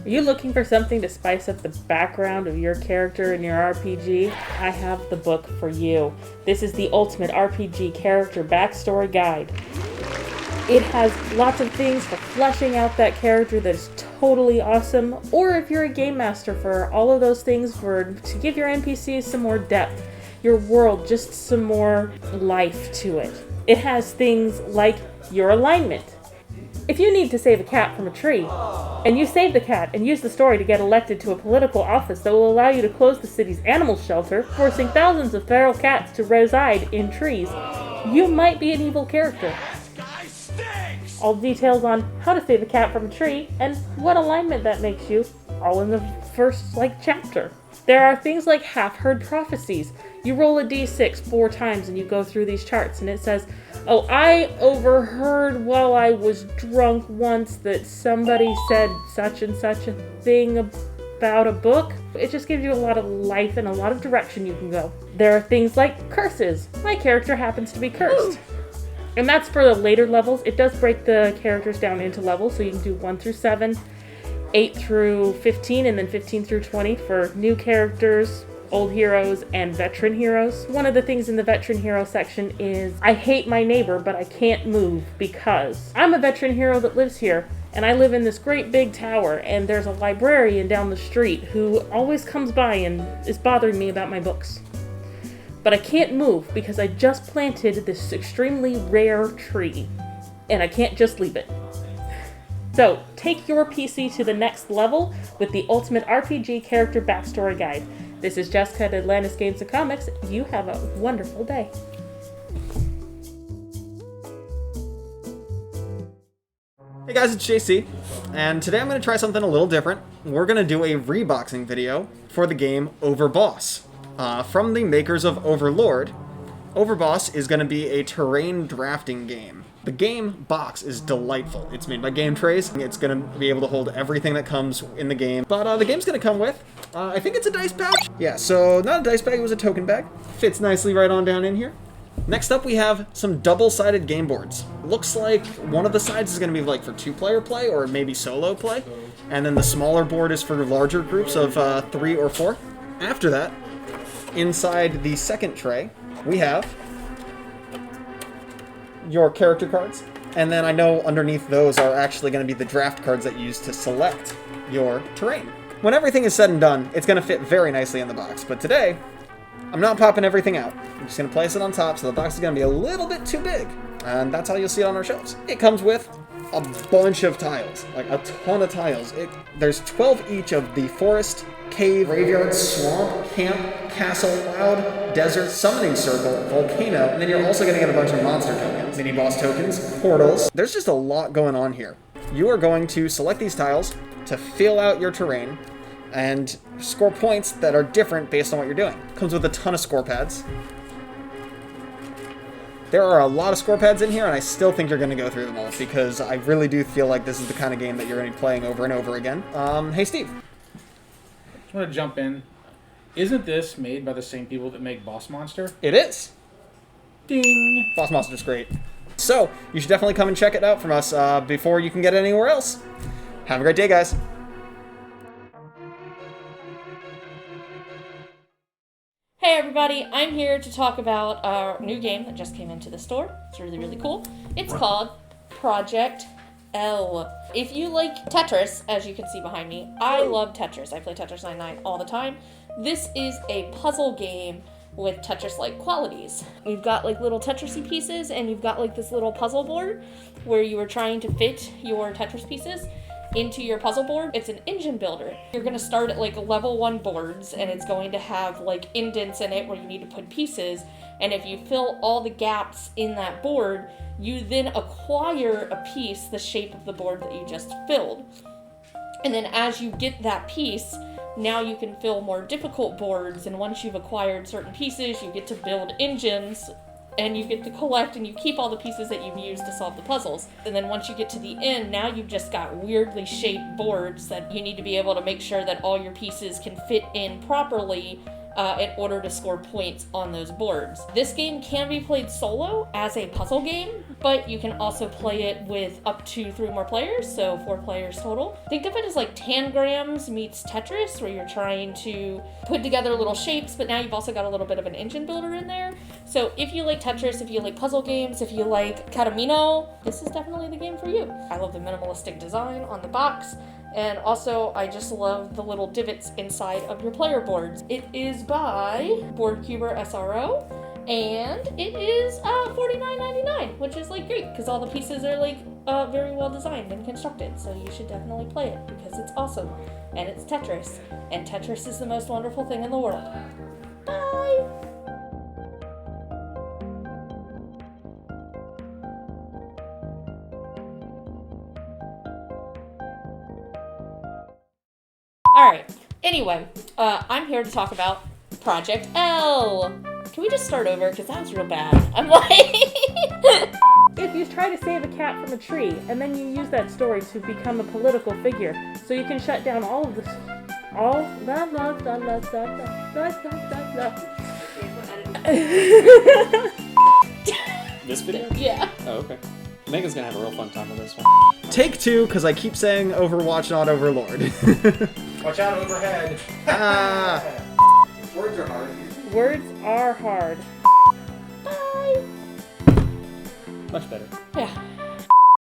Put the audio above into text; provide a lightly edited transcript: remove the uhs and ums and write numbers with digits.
Are you looking for something to spice up the background of your character in your RPG? I have the book for you. This is the Ultimate RPG Character Backstory Guide. It has lots of things for fleshing out that character that is totally awesome, or if you're a game master, for all of those things to give your NPCs some more depth, your world just some more life to it. It has things like your alignment. If you need to save a cat from a tree, and you save the cat and use the story to get elected to a political office that will allow you to close the city's animal shelter, forcing thousands of feral cats to reside in trees, you might be an evil character. All details on how to save a cat from a tree and what alignment that makes you, all in the first chapter. There are things like half-heard prophecies. You roll a d6 4 times and you go through these charts and it says, oh, I overheard while I was drunk once that somebody said such and such a thing about a book. It just gives you a lot of life and a lot of direction you can go. There are things like curses. My character happens to be cursed. And that's for the later levels. It does break the characters down into levels, so you can do 1 through 7, 8 through 15, and then 15 through 20 for new characters, old heroes, and veteran heroes. One of the things in the veteran hero section is, I hate my neighbor, but I can't move because I'm a veteran hero that lives here, and I live in this great big tower, and there's a librarian down the street who always comes by and is bothering me about my books. But I can't move because I just planted this extremely rare tree, and I can't just leave it. So, take your PC to the next level with the Ultimate RPG Character Backstory Guide. This is Jessica at Atlantis Games and Comics. You have a wonderful day. Hey guys, it's JC, and today I'm going to try something a little different. We're going to do a reboxing video for the game Overboss. From the makers of Overlord, Overboss is going to be a terrain drafting game. The game box is delightful. It's made by Game Trace. It's going to be able to hold everything that comes in the game. But the game's going to come with, I think it's a dice pouch. Yeah, so not a dice bag, it was a token bag. Fits nicely right on down in here. Next up we have some double-sided game boards. Looks like one of the sides is going to be for 2-player play or maybe solo play. And then the smaller board is for larger groups of 3 or 4. After that, inside the second tray, we have your character cards. And then I know underneath those are actually going to be the draft cards that you use to select your terrain. When everything is said and done, it's going to fit very nicely in the box. But today, I'm not popping everything out. I'm just going to place it on top, so the box is going to be a little bit too big. And that's how you'll see it on our shelves. It comes with a bunch of tiles, a ton of tiles. There's 12 each of the forest, cave, graveyard, swamp, camp, castle, cloud, desert, summoning circle, volcano, and then you're also going to get a bunch of monster tokens, mini boss tokens, portals. There's just a lot going on here. You are going to select these tiles to fill out your terrain and score points that are different based on what you're doing. Comes with a ton of score pads. There are a lot of score pads in here, and I still think you're going to go through them all, because I really do feel like this is the kind of game that you're going to be playing over and over again. Hey, Steve. Just want to jump in. Isn't this made by the same people that make Boss Monster? It is. Ding! Boss Monster's great. So, you should definitely come and check it out from us before you can get it anywhere else. Have a great day, guys. Hey everybody, I'm here to talk about our new game that just came into the store. It's really, really cool. It's called Project L. If you like Tetris, as you can see behind me, I love Tetris. I play Tetris 99 all the time. This is a puzzle game with Tetris-like qualities. We've got little Tetris-y pieces, and you've got this little puzzle board where you are trying to fit your Tetris pieces into your puzzle board. It's an engine builder. You're going to start at level 1 boards, and it's going to have indents in it where you need to put pieces, and if you fill all the gaps in that board, you then acquire a piece the shape of the board that you just filled. And then as you get that piece, now you can fill more difficult boards, and once you've acquired certain pieces, you get to build engines, and you get to collect, and you keep all the pieces that you've used to solve the puzzles. And then once you get to the end, now you've just got weirdly shaped boards that you need to be able to make sure that all your pieces can fit in properly in order to score points on those boards. This game can be played solo as a puzzle game, but you can also play it with up to 3 more players, so 4 players total. Think of it as like Tangrams meets Tetris, where you're trying to put together little shapes, but now you've also got a little bit of an engine builder in there. So if you like Tetris, if you like puzzle games, if you like Katamino, this is definitely the game for you. I love the minimalistic design on the box, and also I just love the little divots inside of your player boards. It is by Boardcuber SRO, and it is $49.99, which is like great because all the pieces are like very well designed and constructed. So you should definitely play it because it's awesome, and it's Tetris, and Tetris is the most wonderful thing in the world. Bye. Alright, anyway, I'm here to talk about Project L. Can we just start over? Because that was real bad. I'm like... If you try to save a cat from a tree, and then you use that story to become a political figure, so you can shut down all of this... All... Blah, blah, blah, blah, blah, blah, blah, blah, blah. This video? Yeah. Oh, okay. Megan's gonna have a real fun time with this one. Take 2, because I keep saying Overwatch, not Overlord. Watch out overhead. Ah. Words are hard. Words are hard. Bye. Much better. Yeah.